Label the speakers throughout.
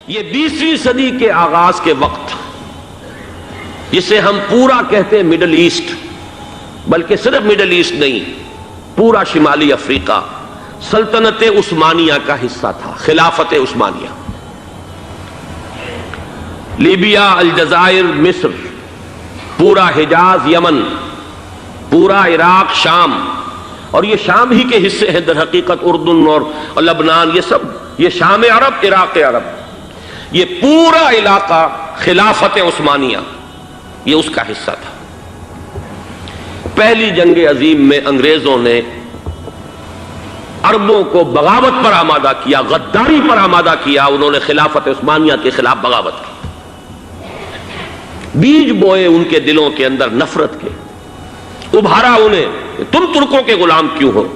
Speaker 1: یہ 20ویں صدی کے آغاز کے وقت جسے ہم پورا کہتے ہیں مڈل ایسٹ، بلکہ صرف مڈل ایسٹ نہیں، پورا شمالی افریقہ سلطنت عثمانیہ کا حصہ تھا، خلافت عثمانیہ۔ لیبیا، الجزائر، مصر، پورا حجاز، یمن، پورا عراق، شام، اور یہ شام ہی کے حصے ہیں در حقیقت، اردن اور لبنان، یہ سب یہ شام عرب، عراق عرب، یہ پورا علاقہ خلافت عثمانیہ یہ اس کا حصہ تھا۔ پہلی جنگ عظیم میں انگریزوں نے عربوں کو بغاوت پر آمادہ کیا، غداری پر آمادہ کیا، انہوں نے خلافت عثمانیہ کے خلاف بغاوت کی، بیج بوئے ان کے دلوں کے اندر نفرت کے، ابھارا انہیں، تم ترکوں کے غلام کیوں ہو،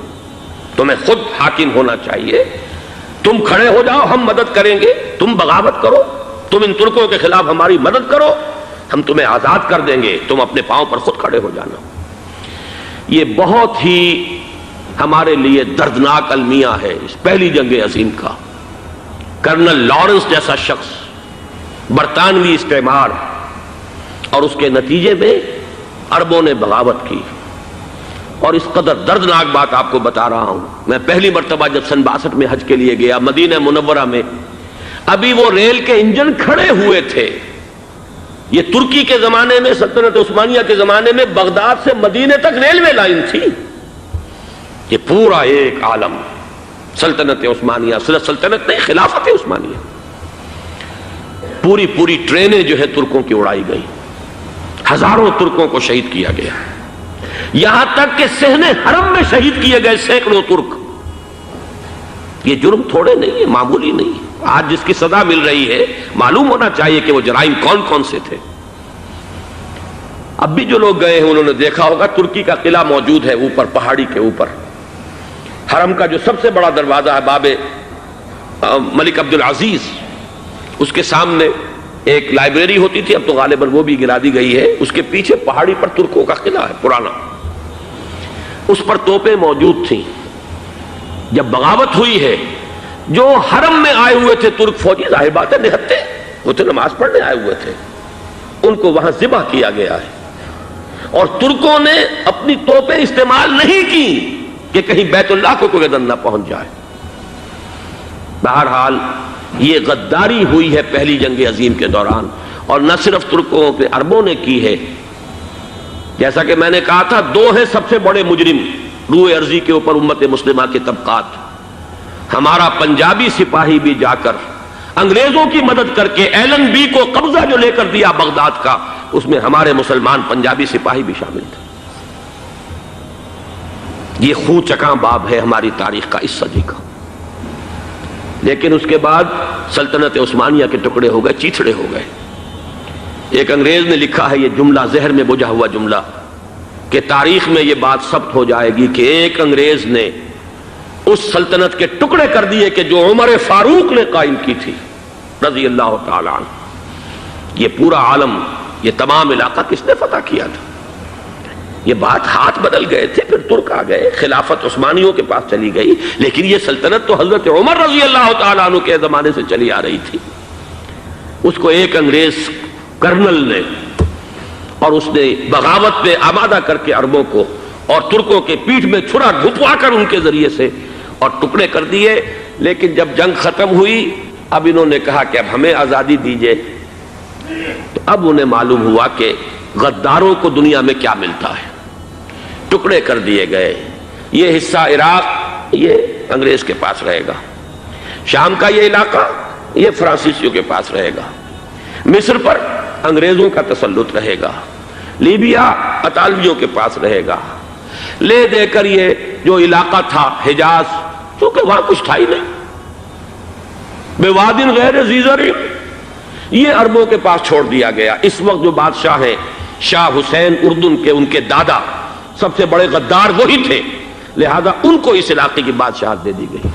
Speaker 1: تمہیں خود حاکم ہونا چاہیے، تم کھڑے ہو جاؤ، ہم مدد کریں گے، تم بغاوت کرو، تم ان ترکوں کے خلاف ہماری مدد کرو، ہم تمہیں آزاد کر دیں گے، تم اپنے پاؤں پر خود کھڑے ہو جانا۔ یہ بہت ہی ہمارے لیے دردناک المیہ ہے اس پہلی جنگ عظیم کا۔ کرنل لارنس جیسا شخص، برطانوی استعمار، اور اس کے نتیجے میں عربوں نے بغاوت کی۔ اور اس قدر دردناک بات آپ کو بتا رہا ہوں، میں پہلی مرتبہ جب سن 62 میں حج کے لیے گیا مدینہ منورہ میں، ابھی وہ ریل کے انجن کھڑے ہوئے تھے۔ یہ ترکی کے زمانے میں، سلطنت عثمانیہ کے زمانے میں بغداد سے مدینے تک ریلوے لائن تھی۔ یہ پورا ایک عالم سلطنت عثمانیہ، صرف سلطنت نہیں، خلافت عثمانیہ، پوری ٹرینیں جو ہے ترکوں کی اڑائی گئی، ہزاروں ترکوں کو شہید کیا گیا، یہاں تک کہ صحن حرم میں شہید کیے گئے سینکڑوں ترک۔ یہ جرم تھوڑے نہیں ہے، معمولی نہیں ہے۔ آج جس کی سزا مل رہی ہے، معلوم ہونا چاہیے کہ وہ جرائم کون کون سے تھے۔ اب بھی جو لوگ گئے ہیں انہوں نے دیکھا ہوگا، ترکی کا قلعہ موجود ہے اوپر پہاڑی کے اوپر، حرم کا جو سب سے بڑا دروازہ ہے باب ملک عبدالعزیز، اس کے سامنے ایک لائبریری ہوتی تھی، اب تو غالباً وہ بھی گرا دی گئی ہے، اس کے پیچھے پہاڑی پر ترکوں کا قلعہ ہے پرانا، اس پر توپیں موجود تھیں۔ جب بغاوت ہوئی ہے، جو حرم میں آئے ہوئے تھے ترک فوجی، ظاہر بات ہے نہتے، وہ تو نماز پڑھنے آئے ہوئے تھے، ان کو وہاں ذبح کیا گیا ہے، اور ترکوں نے اپنی توپیں استعمال نہیں کی کہ کہیں بیت اللہ کو کوئی گدن نہ پہنچ جائے۔ بہرحال یہ غداری ہوئی ہے پہلی جنگ عظیم کے دوران، اور نہ صرف ترکوں کے، عربوں نے کی ہے۔ جیسا کہ میں نے کہا تھا، دو ہیں سب سے بڑے مجرم روئے ارضی کے اوپر امت مسلمہ کے طبقات۔ ہمارا پنجابی سپاہی بھی جا کر انگریزوں کی مدد کر کے ایلن بی کو قبضہ جو لے کر دیا بغداد کا، اس میں ہمارے مسلمان پنجابی سپاہی بھی شامل تھے۔ یہ خون چکاں باب ہے ہماری تاریخ کا اس صدی کا۔ لیکن اس کے بعد سلطنت عثمانیہ کے ٹکڑے ہو گئے، چیتھڑے ہو گئے۔ ایک انگریز نے لکھا ہے، یہ جملہ زہر میں بجھا ہوا جملہ، کہ تاریخ میں یہ بات ثبت ہو جائے گی کہ ایک انگریز نے اس سلطنت کے ٹکڑے کر دیے کہ جو عمر فاروق نے قائم کی تھی رضی اللہ تعالیٰ عنہ۔ یہ پورا عالم، یہ تمام علاقہ کس نے فتح کیا تھا؟ یہ بات ہاتھ بدل گئے تھے، پھر ترک آ گئے، خلافت عثمانیوں کے پاس چلی گئی، لیکن یہ سلطنت تو حضرت عمر رضی اللہ تعالیٰ عنہ کے زمانے سے چلی آ رہی تھی۔ اس کو ایک انگریز کرنل نے، اور اس نے بغاوت پہ آمادہ کر کے عربوں کو اور ترکوں کے پیٹھ میں چھرا گھپوا کر ان کے ذریعے سے اور ٹکڑے کر دیے۔ لیکن جب جنگ ختم ہوئی، اب انہوں نے کہا کہ اب ہمیں آزادی دیجیے، تو اب انہیں معلوم ہوا کہ غداروں کو دنیا میں کیا ملتا ہے۔ ٹکڑے کر دیے گئے۔ یہ حصہ عراق یہ انگریز کے پاس رہے گا، شام کا یہ علاقہ یہ فرانسیسیوں کے پاس رہے گا، مصر پر انگریزوں کا تسلط رہے گا، لیبیا اطالویوں کے پاس رہے گا۔ لے دے کر یہ جو علاقہ تھا حجاز، کیونکہ وہاں کچھ تھا ہی نہیں، بوادٍ غیر ذی زرع، یہ عربوں کے پاس چھوڑ دیا گیا۔ اس وقت جو بادشاہ ہیں، شاہ حسین اردن کے، ان کے دادا سب سے بڑے غدار وہی تھے، لہذا ان کو اس علاقے کی بادشاہت دے دی گئی۔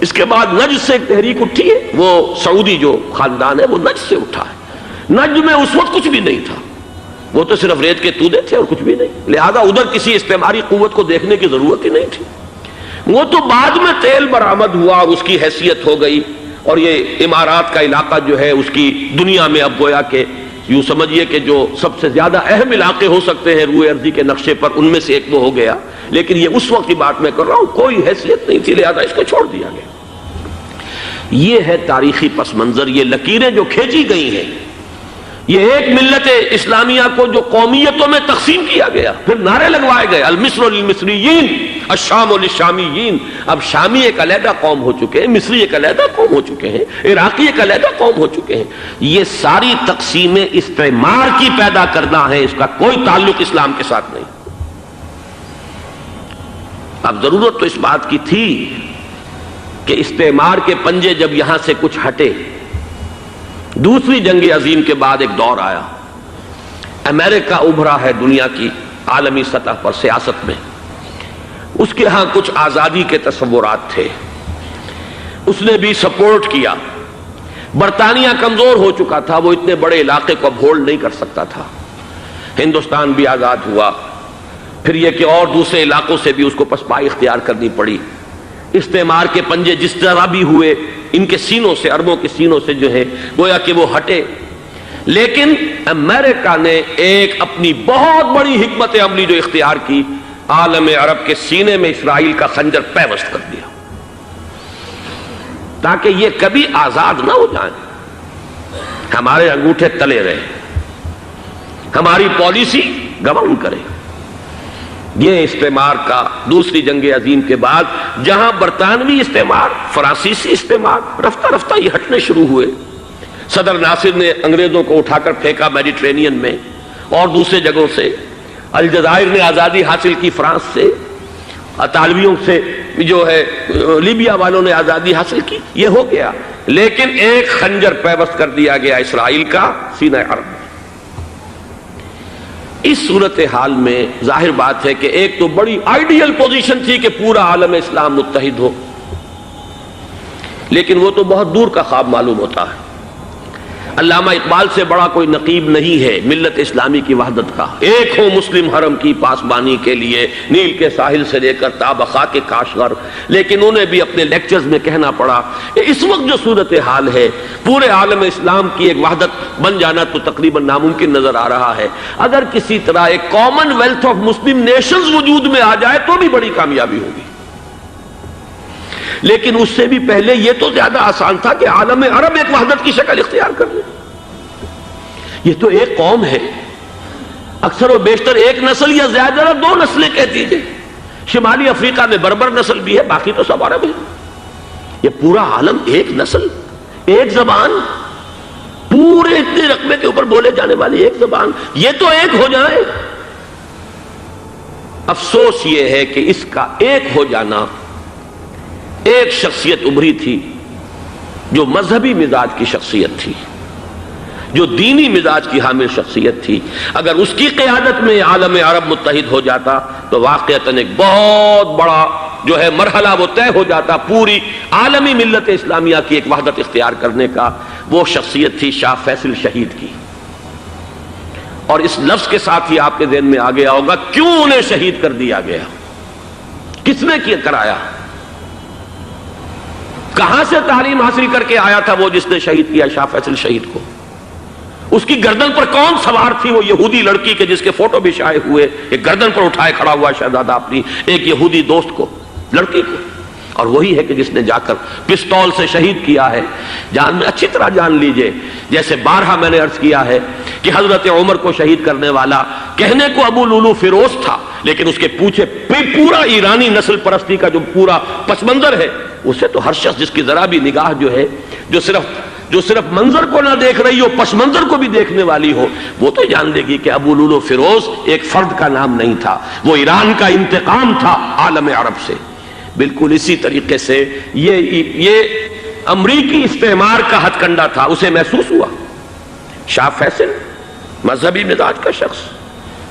Speaker 1: اس کے بعد نجد سے ایک تحریک اٹھی ہے، وہ سعودی جو خاندان ہے وہ نجد سے اٹھا ہے۔ نجد میں اس وقت کچھ بھی نہیں تھا، وہ تو صرف ریت کے تودے تھے اور کچھ بھی نہیں، لہذا ادھر کسی استعماری قوت کو دیکھنے کی ضرورت ہی نہیں تھی۔ وہ تو بعد میں تیل برآمد ہوا اور اس کی حیثیت ہو گئی، اور یہ امارات کا علاقہ جو ہے اس کی دنیا میں اب گویا کہ یوں سمجھیے کہ جو سب سے زیادہ اہم علاقے ہو سکتے ہیں روئے ارضی کے نقشے پر، ان میں سے ایک وہ ہو گیا، لیکن یہ اس وقت کی بات میں کر رہا ہوں، کوئی حیثیت نہیں تھی، لہذا اس کو چھوڑ دیا گیا۔ یہ ہے تاریخی پس منظر، یہ لکیریں جو کھینچی گئی ہیں، یہ ایک ملت اسلامیہ کو جو قومیتوں میں تقسیم کیا گیا، پھر نعرے لگوائے گئے المصر للمصریین الشام للشامیین۔ اب شامی ایک علیحدہ قوم ہو چکے ہیں، مصری ایک علیحدہ قوم ہو چکے ہیں، عراقی ایک علیحدہ قوم ہو چکے ہیں۔ یہ ساری تقسیمیں استعمار کی پیدا کرنا ہے، اس کا کوئی تعلق اسلام کے ساتھ نہیں۔ اب ضرورت تو اس بات کی تھی کہ استعمار کے پنجے جب یہاں سے کچھ ہٹے، دوسری جنگ عظیم کے بعد ایک دور آیا، امریکہ ابھرا ہے دنیا کی عالمی سطح پر سیاست میں، اس کے ہاں کچھ آزادی کے تصورات تھے، اس نے بھی سپورٹ کیا۔ برطانیہ کمزور ہو چکا تھا، وہ اتنے بڑے علاقے کو اب ہولڈ نہیں کر سکتا تھا۔ ہندوستان بھی آزاد ہوا، پھر یہ کہ اور دوسرے علاقوں سے بھی اس کو پسپائی اختیار کرنی پڑی۔ استعمار کے پنجے جس طرح بھی ہوئے، ان کے سینوں سے، عربوں کے سینوں سے جو ہے گویا کہ وہ ہٹے، لیکن امریکہ نے ایک اپنی بہت بڑی حکمت عملی جو اختیار کی، عالم عرب کے سینے میں اسرائیل کا خنجر پیوست کر دیا، تاکہ یہ کبھی آزاد نہ ہو جائیں، ہمارے انگوٹھے تلے رہے، ہماری پالیسی گورن کرے۔ یہ استعمار کا دوسری جنگ عظیم کے بعد، جہاں برطانوی استعمار، فرانسیسی استعمار رفتہ رفتہ یہ ہٹنے شروع ہوئے۔ صدر ناصر نے انگریزوں کو اٹھا کر پھینکا میڈیٹرینین میں اور دوسرے جگہوں سے، الجزائر نے آزادی حاصل کی فرانس سے، اطالویوں سے جو ہے لیبیا والوں نے آزادی حاصل کی، یہ ہو گیا، لیکن ایک خنجر پیوست کر دیا گیا اسرائیل کا سینہ عرب میں۔ اس صورتحال میں ظاہر بات ہے کہ ایک تو بڑی آئیڈیل پوزیشن تھی کہ پورا عالم اسلام متحد ہو، لیکن وہ تو بہت دور کا خواب معلوم ہوتا ہے۔ علامہ اقبال سے بڑا کوئی نقیب نہیں ہے ملت اسلامی کی وحدت کا۔ ایک ہو مسلم حرم کی پاسبانی کے لیے، نیل کے ساحل سے لے کر تا بخاک کاشغر، لیکن انہیں بھی اپنے لیکچرز میں کہنا پڑا کہ اس وقت جو صورتحال ہے، پورے عالم اسلام کی ایک وحدت بن جانا تو تقریباً ناممکن نظر آ رہا ہے۔ اگر کسی طرح ایک common wealth of Muslim nations وجود میں آ جائے تو بھی بڑی کامیابی ہوگی، لیکن اس سے بھی پہلے یہ تو زیادہ آسان تھا کہ عالم عرب ایک وحدت کی شکل اختیار کر لے۔ یہ تو ایک قوم ہے، اکثر و بیشتر ایک نسل یا زیادہ دو نسلیں کہہ دیجئے، شمالی افریقہ میں بربر نسل بھی ہے، باقی تو سب عرب ہیں۔ یہ پورا عالم ایک نسل، ایک زبان، پورے اتنے رقبے کے اوپر بولے جانے والی ایک زبان، یہ تو ایک ہو جائے۔ افسوس یہ ہے کہ اس کا ایک ہو جانا، ایک شخصیت ابھری تھی جو مذہبی مزاج کی شخصیت تھی، جو دینی مزاج کی حامل شخصیت تھی، اگر اس کی قیادت میں عالم عرب متحد ہو جاتا تو واقعتاً ایک بہت بڑا جو ہے مرحلہ وہ طے ہو جاتا پوری عالمی ملت اسلامیہ کی ایک وحدت اختیار کرنے کا۔ وہ شخصیت تھی شاہ فیصل شہید کی، اور اس لفظ کے ساتھ ہی آپ کے ذہن میں آ گیا ہوگا کیوں انہیں شہید کر دیا گیا، کس نے کیا کرایا، کہاں سے تعلیم حاصل کر کے آیا تھا وہ جس نے شہید کیا شاہ فیصل شہید کو، اس کی گردن پر کون سوار تھی، وہ یہودی لڑکی کے جس کے فوٹو بھی شائع ہوئے، ایک گردن پر اٹھائے کھڑا ہوا شہزادہ اپنی ایک یہودی دوست کو، لڑکی کو، اور وہی ہے کہ جس نے جا کر پستول سے شہید کیا ہے۔ جان میں اچھی طرح جان لیجئے، جیسے بارہا میں نے عرض کیا ہے کہ حضرت عمر کو شہید کرنے والا کہنے کو ابو لولو فیروز تھا، لیکن اس کے پیچھے پورا ایرانی نسل پرستی کا جو پورا پس منظر ہے، اسے تو ہر شخص جس کی ذرا بھی نگاہ جو ہے جو صرف منظر کو نہ دیکھ رہی ہو، پس منظر کو بھی دیکھنے والی ہو، وہ تو جان لے گی کہ ابو لولو فیروز ایک فرد کا نام نہیں تھا، وہ ایران کا انتقام تھا عالم عرب سے۔ بالکل اسی طریقے سے یہ امریکی استعمار کا ہتھ کنڈا تھا، اسے محسوس ہوا۔ شاہ فیصل مذہبی مزاج کا شخص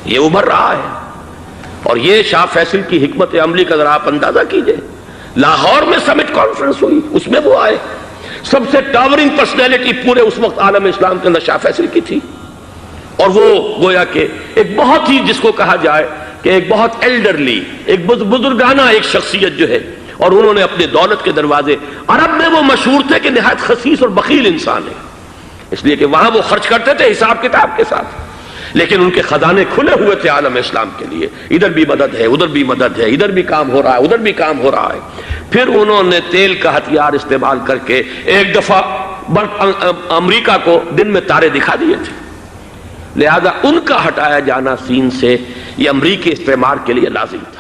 Speaker 1: یہ ابھر رہا ہے، اور یہ شاہ فیصل کی حکمت عملی کا ذرا آپ اندازہ کیجئے۔ لاہور میں سمٹ کانفرنس ہوئی، اس میں وہ آئے، سب سے ٹاورنگ پرسنالٹی پورے اس وقت عالم اسلام کے اندر شاہ فیصل کی تھی، اور وہ گویا کہ ایک بہت ہی جس کو کہا جائے کہ ایک بہت ایلڈرلی، ایک بزرگانہ ایک شخصیت جو ہے، اور انہوں نے اپنے دولت کے دروازے، عرب میں وہ مشہور تھے کہ نہایت خسیس اور بخیل انسان ہے، اس لیے کہ وہاں وہ خرچ کرتے تھے حساب کتاب کے ساتھ، لیکن ان کے خزانے کھلے ہوئے تھے عالم اسلام کے لیے، ادھر بھی مدد ہے، ادھر بھی مدد ہے، ادھر بھی کام ہو رہا ہے، ادھر بھی کام ہو رہا ہے۔ پھر انہوں نے تیل کا ہتھیار استعمال کر کے ایک دفعہ امریکہ کو دن میں تارے دکھا دیے تھے، لہذا ان کا ہٹایا جانا سین سے یہ امریکی استعمار کے لیے لازم تھا۔